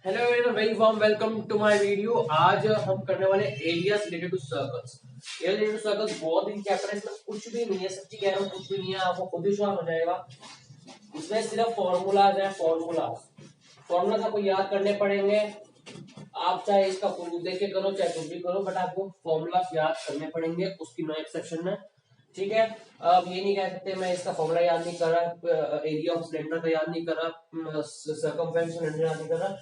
Hello everyone, very warm welcome to my video. आज हम करने वाले areas related to circles. Area related to circles बहुत ही चैप्टर है, इसमें कुछ भी नहीं है, सच्ची कह रहा हूँ, कुछ भी नहीं है। आपको खुद विश्वास हो जाएगा। इसमें सिर्फ फॉर्मूलाज है, फॉर्मूलाज आपको याद करने पड़ेंगे। आप चाहे इसका प्रूफ देख के करो, चाहे कुछ भी करो, बट आपको फॉर्मूलाज याद करने पड़ेंगे, उसकी नो एक्सेप्शन है। ठीक है, अब ये नहीं कह सकते मैं इसका फॉर्मूला याद नहीं कर रहा, एरिया ऑफ सिलेंडर का याद नहीं कर रहा, सर्कमफ्रेंस सिलेंडर याद नहीं कर रहा।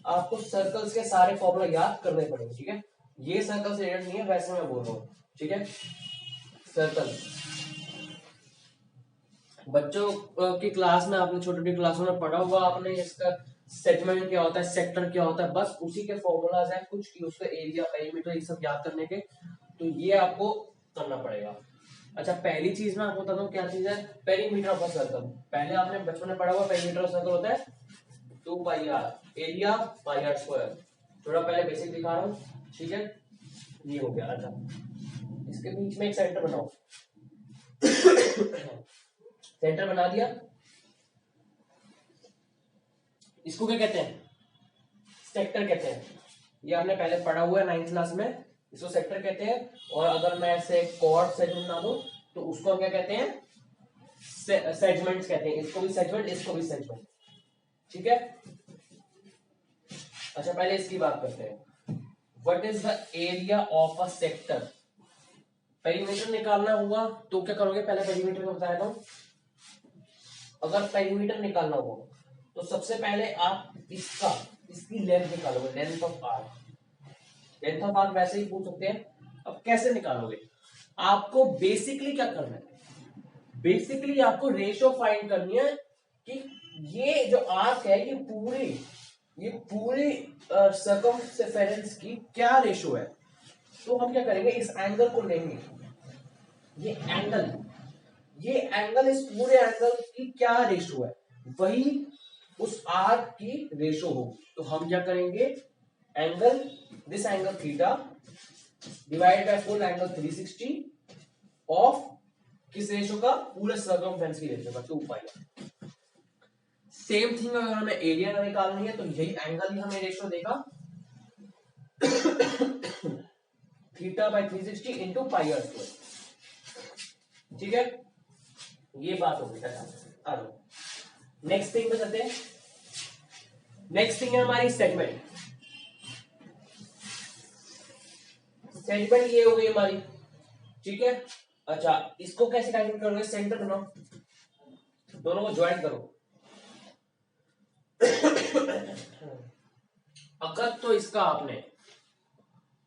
आपको सर्कल्स के सारे फॉर्मूला याद करने पड़ेंगे। ठीक है, ये सर्कल से रिलेटेड नहीं है, वैसे मैं बोल रहा हूँ। ठीक है, सर्कल बच्चों की क्लास में आपने छोटी छोटी क्लासों में पढ़ा होगा, आपने इसका सेगमेंट क्या होता है, सेक्टर क्या होता है, बस उसी के फॉर्मूलाज है कुछ की, उसका एरिया पेरीमीटर ये सब याद करने के। तो ये आपको करना पड़ेगा। अच्छा, पहली चीज मैं आपको बताता हूँ क्या चीज है, पेरीमीटर ऑफ अ सर्कल। पहले आपने बचपन में पढ़ा हुआ, पेरीमीटर ऑफ सर्कल होता है 2 pi r, area pi are square. थोड़ा पहले बेसिक दिखा रहा हूँ। ठीक है, ये हो गया। अच्छा, इसके बीच में एक सेंटर बनाओ। सेंटर बना दिया, इसको क्या कहते हैं, सेक्टर कहते हैं। ये आपने पहले पढ़ा हुआ है 9th क्लास में, इसको सेक्टर कहते हैं। और अगर मैं ऐसे कॉर्ड सेगमेंट बना दूं तो उसको हम क्या कहते हैं, सेगमेंट्स कहते हैं। इसको भी सेगमेंट, इसको भी सेगमेंट। ठीक है, अच्छा पहले इसकी बात करते हैं। What is the area of a sector. Perimeter निकालना हुआ तो क्या करोगे, पहले पेरीमीटर को बताया था। अगर पेरीमीटर निकालना होगा तो सबसे पहले आप इसकी लेंथ निकालोगे, length of arc. Length of arc वैसे ही पूछ सकते हैं। अब कैसे निकालोगे, आपको बेसिकली क्या करना है, बेसिकली आपको रेशियो फाइंड करनी है कि ये जो आर्क है ये पूरी सर्कमफेरेंस की क्या रेशियो है। तो हम क्या करेंगे, इस एंगल को लेंगे, ये एंगल ये एंगल इस पूरे एंगल की क्या रेशियो है, वही उस आर्क की रेशियो होगी। तो हम क्या करेंगे, angle this angle theta divide by full angle 360 of किस रेशियो का, पूरे सर्कमफ्रेंस की रेशियो का 2 पाई। सेम थिंग अगर हमें एरिया का निकालनी है तो यही एंगल ही हमें रेशियो देगा, theta by 360 into pi are square. ठीक है, ये बात होगी। अच्छा, नेक्स्ट थिंग पे चलते हैं। नेक्स्ट थिंग है हमारी सेगमेंट। सेगमेंट ये हो गई हमारी। ठीक है, अच्छा इसको कैसे कैलकुलेट करोगे, सेंटर बनाओ, दोनों को ज्वाइन करो।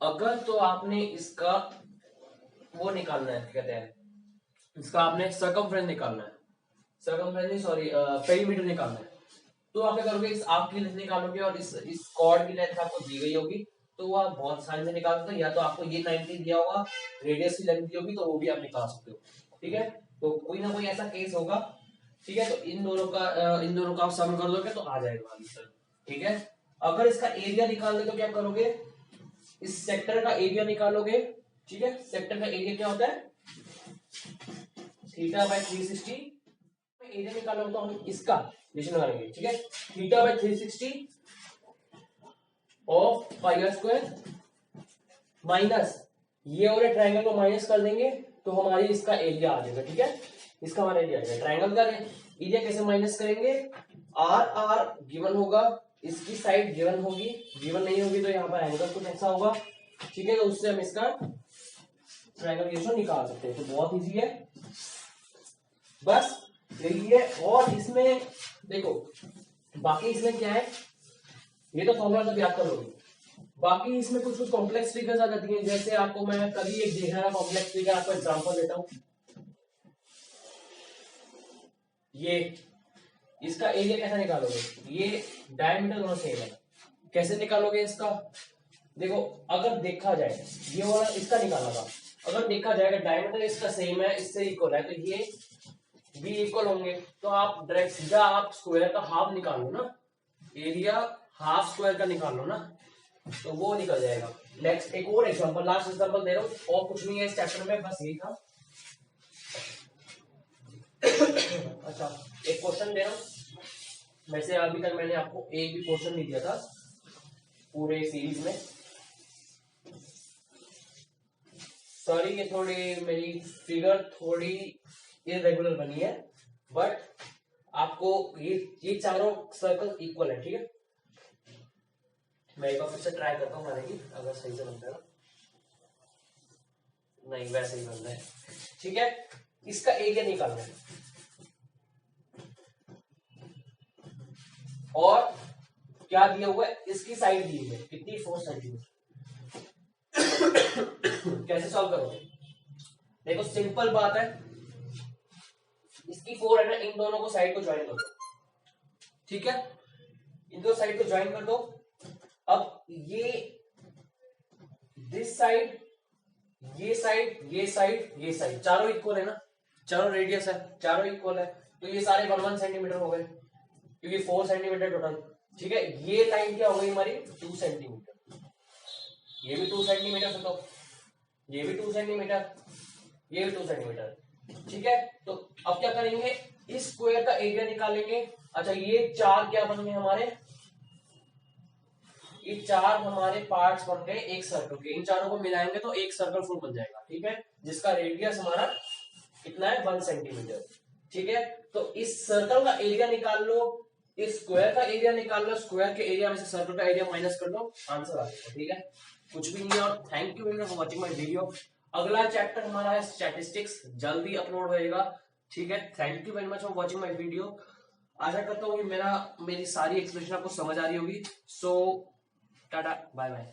अगर तो आपने इसका वो निकालना है, कहते हैं इसका आपने सर्कमफ्रेंस निकालना है, सर्कमफ्रेंस सॉरी पेरीमीटर निकालना है। तो आप क्या करोगे, इस आर्क की लेंथ निकालोगे और इस कॉर्ड की लेंथ आपको दी गई होगी, तो वो आप बहुत आसानी से निकाल सकते हो। या तो आपको ये 90 दिया होगा, रेडियस की लेंथ दी होगी, तो वो भी आप निकाल सकते हो। ठीक है, तो कोई ना कोई ऐसा केस होगा। ठीक है, तो इन दोनों का आप सम कर दोगे तो आ जाएगा आंसर। ठीक है, अगर इसका एरिया निकालने तो क्या करोगे, इस सेक्टर का एरिया निकालोगे। ठीक है, सेक्टर का एरिया क्या होता है, थीटा बाय 360। एरिया निकालोगे तो हम इसका निशान लगाएंगे। ठीक है, theta by 360 of pi are square minus ये वाले ट्रायंगल को माइनस कर देंगे तो हमारी इसका एरिया आ जाएगा। ठीक है, इसका हमारा एरिया आ जाएगा। ट्रायंगल का एरिया कैसे माइनस करेंगे, आर आर गिवन होगा, इसकी साइड गिवन होगी, गिवन नहीं होगी तो यहाँ पर एंगल कुछ ऐसा होगा। ठीक है, तो उससे हम इसका ट्रायंगल रेशियो निकाल सकते हैं। तो बहुत इजी है, बस यही है। और इसमें देखो, बाकी इसमें क्या है, ये तो फॉर्मूला सब याद कर लोगे। बाकी इसमें कुछ कुछ कॉम्प्लेक्स फिगर्स आ जाती हैं। जैसे आपको मैं कभी एक देखना है कॉम्प्लेक्स फिगर, आपको एग्जांपल देता हूं। ये इसका एरिया कैसे निकालोगे, ये डायमीटर दोनों सेम है, कैसे निकालोगे इसका, देखो अगर देखा जाए ये वाला इसका निकाला था, अगर देखा जाएगा डायमीटर इसका सेम है, इससे इक्वल है, तो ये भी इक्वल होंगे। तो आप डायरेक्ट सीधा आप स्क्वायर का हाफ निकाल लो ना, एरिया हाफ स्क्वायर का निकाल लो ना, तो वो निकल जाएगा। नेक्स्ट एक और एग्जांपल, लास्ट एग्जांपल दे रहा हूं, और कुछ नहीं है इस चैप्टर में, बस यही था। अच्छा, एक क्वेश्चन दे रहा हूं, वैसे अभी तक मैंने आपको एक भी क्वेश्चन नहीं दिया था, पूरे सीरीज में। सॉरी ये थोड़ी मेरी फिगर थोड़ी इरेगुलर बनी है, बट आपको ये चारों सर्कल इक्वल है, ठीक है। मैं एक बार फिर से ट्राई करता हूँ मारने की, अगर सही से बनता है। नहीं वैसे ही बनना है, ठीक है। इसका एरिया निकालना है और क्या दिया हुआ है, इसकी साइड दी है कितनी 4 सेंटीमीटर। कैसे सॉल्व करोगे, देखो सिंपल बात है, इसकी 4 है ना, इन दोनों को साइड को ज्वाइन कर दो, ठीक है। इन दोनों साइड को ज्वाइन कर दो। अब ये दिस साइड, ये साइड, ये साइड, ये साइड चारों इक्वल है ना, चारों रेडियस है, चारों इक्वल है, तो ये सारे 1 सेंटीमीटर हो गए क्योंकि 4 सेंटीमीटर टोटल, ठीक है। ये लाइन क्या हो गई हमारी 2 सेंटीमीटर, ये भी 2 सेंटीमीटर से, तो ये भी 2 सेंटीमीटर, ये भी 2 सेंटीमीटर, ठीक है। तो अब क्या करेंगे, इस स्क्वायर का एरिया निकालेंगे। अच्छा ये चार क्या बन गए हमारे, ये चार हमारे पार्ट्स बन गए एक सर्कल के, इन चारों को मिलाएंगे तो एक सर्कल फुल बन जाएगा, ठीक है, जिसका रेडियस हमारा कितना है 1 सेंटीमीटर, ठीक है। तो इस सर्कल का एरिया निकाल लो, इस स्क्वायर का एरिया निकाल लो, स्क्वायर के एरिया में से सर्कल का एरिया माइनस कर लो, आंसर आ जाएगा, ठीक है, कुछ भी नहीं है। और thank you for watching my video. अगला चैप्टर हमारा है स्टैटिस्टिक्स, जल्दी अपलोड होएगा, ठीक है। Thank you very much for watching my video. आशा करता हूँ कि मेरी सारी एक्सप्लेनेशन आपको समझ आ रही होगी। सो टाटा बाय बाय।